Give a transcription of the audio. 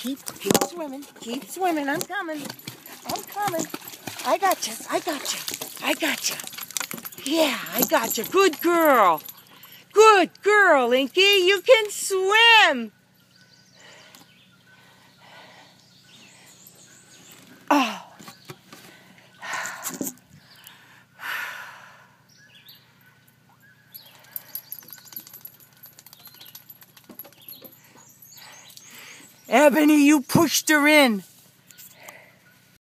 Keep swimming. Keep swimming. I'm coming. I'm coming. I got you. I got you. I got you. Yeah, I got you. Good girl. Good girl, Inky. You can swim. Oh. Ebony, you pushed her in.